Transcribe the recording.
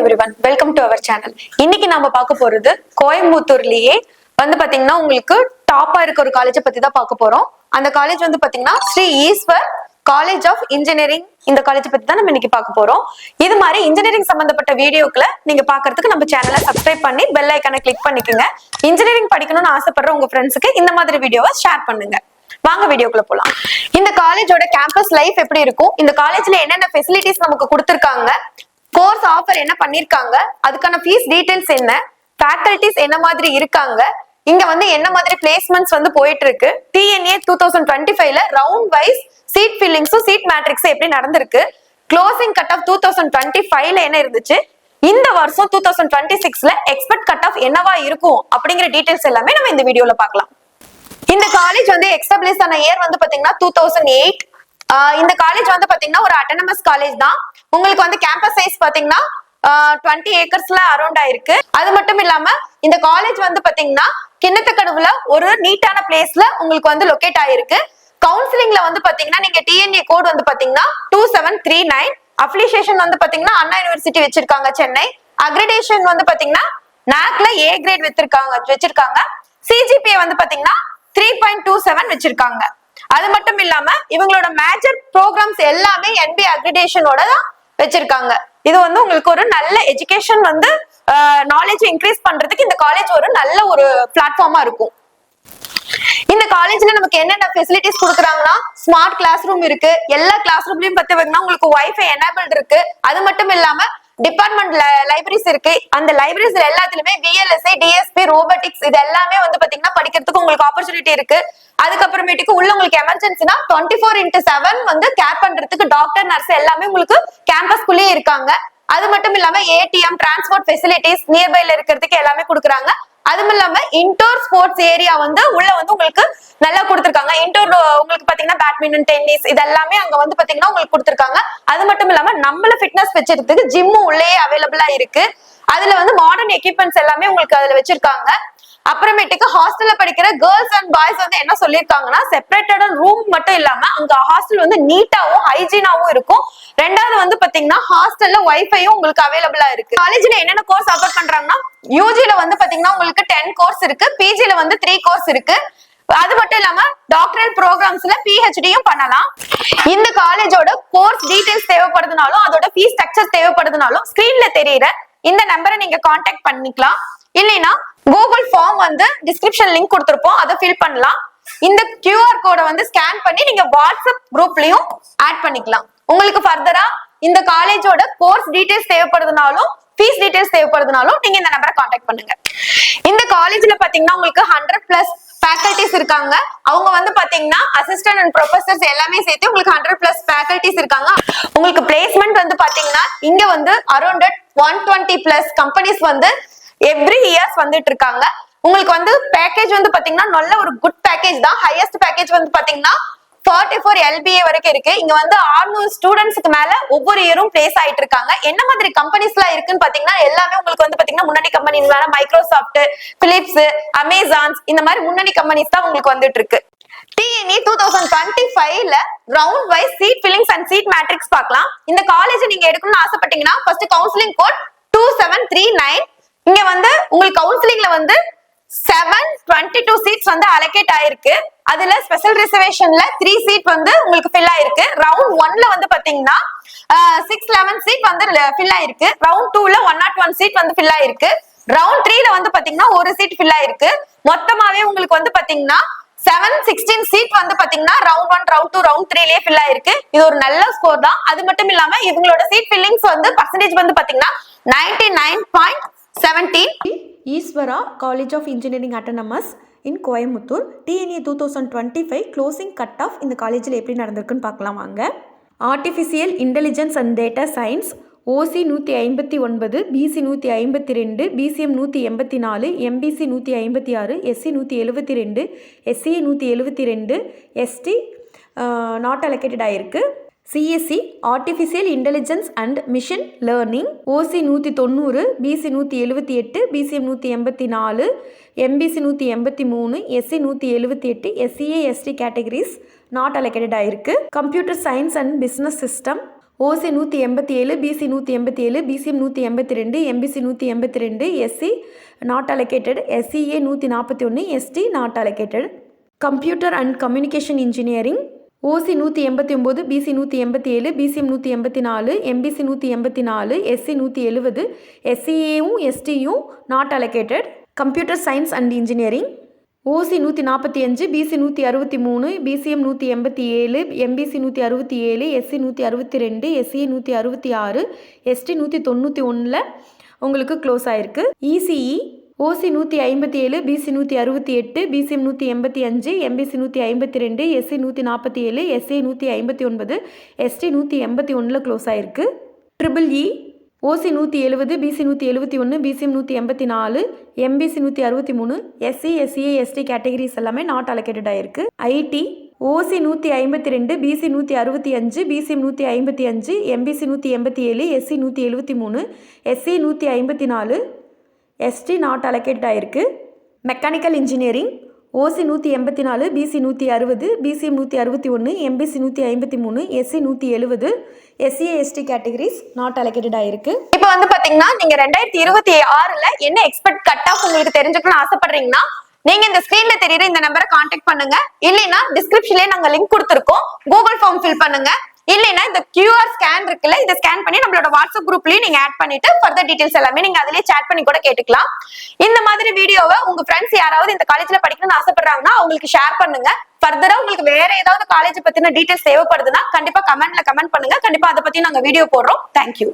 Everyone, welcome to our channel. இன்னைக்கு நாம பார்க்க போறது கோயம்புத்தூர்லயே பாத்தீங்கன்னா உங்களுக்கு டாப்பா இருக்க ஒரு காலேஜை பத்தி தான் பார்க்க போறோம். அந்த காலேஜ் பாத்தீங்கன்னா Sri Eshwar college of engineering. இந்த காலேஜ் பத்தி தான் நம்ம இன்னைக்கு பார்க்க போறோம். இது மாதிரி இன்ஜினியரிங் சம்பந்தப்பட்ட வீடியோக்களை நீங்க பாக்குறதுக்கு நம்ம சேனலை சப்ஸ்கிரைப் பண்ணி பெல் ஐக்கானை கிளிக் பண்ணிக்கோங்க. இன்ஜினியரிங் படிக்கணும்னு ஆசைப்படுற உங்க ஃப்ரெண்ட்ஸுக்கு இந்த மாதிரி வீடியோவை ஷேர் பண்ணுங்க. வாங்க வீடியோக்குள்ள போலாம். இந்த காலேஜோட கேம்பஸ் லைஃப் எப்படி இருக்கும், இந்த காலேஜ்ல என்னென்ன ஃபெசிலிட்டிஸ் நமக்கு கொடுத்திருக்காங்க, கோர்ஸ் ஆஃபர் என்ன பண்ணிருக்காங்க, அதுக்கான ஃபீஸ் டீடைல்ஸ் என்ன, ஃபேக்கல்டிஸ் என்ன மாதிரி இருக்காங்க, இங்க என்ன மாதிரி பிளேஸ்மெண்ட்ஸ் போயிட்டு இருக்கு, TNA 2025ல ரவுண்ட் வைஸ் சீட் ஃபில்லிங்ஸும் சீட் மேட்ரிக்ஸ் எப்படி நடந்திருக்கு, க்ளோசிங் கட் ஆஃப் 2025ல என்ன இருந்துச்சு, இந்த வருஷம் 2026ல எக்ஸ்பெக்ட் கட் ஆஃப் என்னவா இருக்கும் அப்படிங்கிற டீடைல்ஸ் எல்லாமே நம்ம இந்த வீடியோல பார்க்கலாம். இந்த காலேஜ் எஸ்டாப்ளிஷ் ஆன இயர் பாத்தீங்கன்னா 2008. இந்த காலேஜ் பாத்தீங்கன்னா ஒரு அட்டானமஸ் காலேஜ் தான். உங்களுக்கு கேம்பஸ் சைஸ் பாத்தீங்கன்னா 20 ஏக்கர்ஸ்ல அரௌண்ட் ஆயிருக்கு. அது மட்டும் இல்லாம இந்த காலேஜ் பாத்தீங்கன்னா கிண்ணத்தக்கடவுல ஒரு நீட்டான பிளேஸ்ல உங்களுக்கு லொகேட் ஆயிருக்கு. கவுன்சிலிங்ல பாத்தீங்கன்னா நீங்க TNA கோட் பாத்தீங்கன்னா 2739. அப்ளிகேஷன் பாத்தீங்கன்னா அண்ணா யூனிவர்சிட்டி வச்சிருக்காங்க சென்னை. அக்ரிடேஷன் பாத்தீங்கன்னா NACல A கிரேட் வச்சிருக்காங்க. CGPA பாத்தீங்கன்னா 3.27 வச்சிருக்காங்க. அது மட்டும் இல்லாம இவங்களோட மேஜர் ப்ரோக்ராம்ஸ் எல்லாமே NBA அக்ரிடேஷனோட தான் வச்சிருக்காங்க. இது உங்களுக்கு ஒரு நல்ல எஜுகேஷன் நாலேஜ் இன்க்ரீஸ் பண்றதுக்கு இந்த காலேஜ் ஒரு நல்ல ஒரு பிளாட்ஃபார்மா இருக்கும். இந்த காலேஜ்ல நமக்கு என்னென்ன ஃபெசிலிட்டிஸ் கொடுக்குறாங்கன்னா, ஸ்மார்ட் கிளாஸ் ரூம் இருக்கு. எல்லா கிளாஸ் ரூம்லயும் பாத்தீங்கன்னா உங்களுக்கு வைஃபை எனேபிள்ட் இருக்கு. அது மட்டும் இல்லாம டிபார்ட்மெண்ட் லைப்ரரிஸ் இருக்கு. அந்த லைப்ரரிஸ் எல்லாத்துலயுமே VLSI, DSP, ரோபோட்டிக்ஸ் இது எல்லாமே பாத்தீங்கன்னா படிக்கிறதுக்கு உங்களுக்கு ஆப்பர்ச்சுனிட்டி இருக்கு. அதுக்கப்புறமேட்டுக்கு உள்ள உங்களுக்கு எமர்ஜென்சினா 24x7 கேர் பண்றதுக்கு டாக்டர், நர்ஸ் எல்லாமே உங்களுக்கு கேம்பஸ்குள்ளேயே இருக்காங்க. அது மட்டும் இல்லாம ATM, டிரான்ஸ்போர்ட் ஃபெசிலிட்டிஸ் நியர்பைல இருக்கிறதுக்கு எல்லாமே கொடுக்குறாங்க. அதுவும் இல்லாம இன்டோர் ஸ்போர்ட்ஸ் ஏரியா உள்ள உங்களுக்கு நல்லா கொடுத்திருக்காங்க. இன்டோர் உங்களுக்கு பாத்தீங்கன்னா பேட்மிண்டன், டென்னிஸ் இது எல்லாமே அங்க பாத்தீங்கன்னா உங்களுக்கு கொடுத்திருக்காங்க. அது மட்டும் இல்லாம நம்மள ஃபிட்னஸ் வச்சிருக்கிறதுக்கு ஜிம்மும் உள்ளே அவைலபிளா இருக்கு. அதுல மாடர்ன் எக்யூப்மெண்ட்ஸ் எல்லாமே உங்களுக்கு அதுல வச்சிருக்காங்க. அப்புறமேட்டுக்கு ஹாஸ்டல்ல படிக்கிற கேர்ள்ஸ் அண்ட் பாய்ஸ் என்ன சொல்லிருக்காங்கன்னா, செப்பரேட்டட் ரூம் மட்டும் இல்லாம அங்க ஹாஸ்டல் நீட்டாவும் ஹைஜீனாவும் இருக்கும். ரெண்டாவது பாத்தீங்கன்னா ஹாஸ்டல்ல வைஃபையும் உங்களுக்கு அவைலபிளா இருக்கு. காலேஜ்ல என்னென்ன கோர்ஸ் ஆஃபர் பண்றாங்கன்னா, UGல பாத்தீங்கன்னா உங்களுக்கு 10 கோர்ஸ் இருக்கு, PGல 3 கோர்ஸ் இருக்கு. அது மட்டும் இல்லாம டாக்டரல் ப்ரோக்ராம்ஸ்ல PhDயும் பண்ணலாம். இந்த காலேஜோட கோர்ஸ் டீடைல்ஸ் தேவைப்படுதுனாலும், அதோட ஃபீஸ் ஸ்ட்ரக்சர் தேவைப்படுதுனாலும் ஸ்கிரீன்ல தெரியற இந்த நம்பரை நீங்க கான்டாக்ட் பண்ணிக்கலாம். இல்லைன்னா கூகுள் ஃபார்ம் டிஸ்கிரிப்ஷன் லிங்க் கொடுத்திருப்போம், அதை ஃபில் பண்ணலாம். இந்த QR கோடை ஸ்கேன் பண்ணி நீங்க வாட்ஸ்அப் குரூப்லயும் ஆட் பண்ணிக்கலாம். உங்களுக்கு ஃபர்தரா இந்த காலேஜோட கோர்ஸ் டீடைல்ஸ் தேவைப்படுதுனாலும், ஃபீஸ் டீடைல்ஸ் தேவைப்படுதுனாலும் நீங்க இந்த நம்பரை கான்டாக்ட் பண்ணுங்க. இந்த காலேஜ்ல பாத்தீங்கன்னா உங்களுக்கு 100+ ஃபேக்கல்டிஸ் இருக்காங்க. அவங்க பாத்தீங்கன்னா அசிஸ்டன்ட் அண்ட் ப்ரொஃபசர்ஸ் எல்லாமே சேர்த்து உங்களுக்கு 100+ ஃபேக்கல்டிஸ் இருக்காங்க. உங்களுக்கு பிளேஸ்மெண்ட் பாத்தீங்கன்னா இங்க அரௌண்ட் 120+ கம்பெனிஸ் எவ்ரி இயர்ஸ் வந்துட்டு இருக்காங்க. உங்களுக்கு பேக்கேஜ் பாத்தீங்கன்னா நல்ல ஒரு குட் பேக்கேஜ் தான். ஹையஸ்ட் பேக்கேஜ் பாத்தீங்கன்னா 44 LPA வரைக்கும் இருக்கு. இங்க 600 ஸ்டூடெண்ட்ஸ்க்கு மேல ஒவ்வொரு இயரும் பிளேஸ் ஆயிட்டு இருக்காங்க. என்ன மாதிரி கம்பெனிஸ் எல்லாம் இருக்குன்னு பாத்தீங்கன்னா, எல்லாமே உங்களுக்கு பாத்தீங்கன்னா முன்னணி கம்பெனிஸ், மைக்ரோசாஃப்ட், பிலிப்ஸ், அமேசான்ஸ் இந்த மாதிரி முன்னணி கம்பெனிஸ் தான் உங்களுக்கு வந்துட்டு இருக்கு. TNA 2025ல round wise seat fillings and seat matrix பார்க்கலாம். இந்த காலேஜ் நீங்க எடுக்கணும்னு ஆசைப்பட்டீங்கன்னா ஃபர்ஸ்ட் கவுன்சிலிங் கோட் 2739. இங்க உங்களுக்கு கவுன்சிலிங்ல 722 சீட்ஸ் அலோகேட் ஆயிருக்கு. அதுல ஸ்பெஷல் ரிசர்வேஷன்ல 3 சீட் உங்களுக்கு ஃபில் ஆயிருக்கு. ரவுண்ட் 1ல பாத்தீங்கன்னா 611 சீட் ஃபில் ஆயிருக்கு. ரவுண்ட் 2ல 101 சீட் ஃபில் ஆயிருக்கு. ரவுண்ட் 3ல பாத்தீங்கன்னா ஒரு சீட் ஃபில் ஆயிருக்கு. மொத்தமாவே உங்களுக்கு பாத்தீங்கன்னா 716 சீட் பாத்தீங்கன்னா ரவுண்ட் 1, ரவுண்ட் 2, ரவுண்ட் 3லயே ஃபில் ஆயிருக்கு. இது ஒரு நல்ல ஸ்கோர் தான். அது மட்டும் இல்லாம இவங்களோட சீட் ஃபில்லிங்ஸ் பர்சன்டேஜ் பாத்தீங்கன்னா 99.17. Eswara college of engineering autonomous in Coimbatore. TNA 2025 closing cut off இந்த காலேஜில் எப்படி நடந்திருக்குன்னு பார்க்கலாம் வாங்க. Artificial intelligence and data science OC 159, BC 152, BCM 184, MBC 156, SC 172, SCA 172, ST not allocated ஆயிருக்கு. CSE artificial intelligence and machine learning OC 190, BC 178, BCM 184, MBC 183, SC 178, SCA ST categories not allocated ஆயிருக்கு. Computer science and business system OC 187, BC 187, BCM 182, MBC 182, SC not allocated, SCA 141, ST not allocated. Computer and communication engineering OC 189, BC 187, BCM 184, MBC 184, SC 170, எஸ்சிஏயும் எஸ்டியும் not allocated. Computer science and engineering OC 145, BC 163, BCM 187, MBC 167, SC 162, SCA 166, ST 191 உங்களுக்கு close ஆயிருக்கு. ECE ஓசி 157, BC 168, BCM 185, MBC 152, SC 147, SCA 159, ST 181 close ஆயிருக்கு. Triple E OC 170, BC 171, BCM 184, MBC 163, SC SCA ST categories எல்லாமே not allocated ஆயிருக்கு. IT OC 152, BC 165, BCM 155, MBC 187, SC 173, SC 154, ST not allocated ஆயிருக்கு. Mechanical engineering OC 184, BC 160, BCM 161, MBC 153, SC 170, SCA ST categories not allocated ஆயிருக்கு. இப்போ வந்து பாத்தீங்கன்னா நீங்க 2026ல என்ன expect cut off உங்களுக்கு தெரிஞ்சுக்கணும்னு ஆசைப்படுறீங்கன்னா நீங்க இந்த ஸ்கிரீன்ல தெரியுற இந்த நம்பரை கான்டாக்ட் பண்ணுங்க. இல்லைன்னா டிஸ்கிரிப்ஷன்லயே நாங்க லிங்க் கொடுத்துருக்கோம், கூகுள் ஃபார்ம் ஃபில் பண்ணுங்க. இல்லைன்னா இந்த QR ஸ்கேன் இருக்குல்ல, இதை ஸ்கேன் பண்ணி நம்மளோட வாட்ஸ்அப் குரூப்லயும் நீங்க ஆட் பண்ணிட்டு ஃபர்தர் டீடைல்ஸ் எல்லாமே நீங்க அதிலேயே சேட் பண்ணி கூட கேட்டுக்கலாம். இந்த மாதிரி வீடியோவை உங்க ஃப்ரெண்ட்ஸ் யாராவது இந்த காலேஜ்ல படிக்கணும்னு ஆசைப்படுறாங்கன்னா அவங்களுக்கு ஷேர் பண்ணுங்க. ஃபர்தரா உங்களுக்கு வேற ஏதாவது காலேஜ் பத்தின டீடைல்ஸ் தேவைப்படுதுன்னா கண்டிப்பா கமெண்ட்ல கமெண்ட் பண்ணுங்க. கண்டிப்பா அதை பத்தி நாங்க வீடியோ போடுறோம். தேங்க்யூ.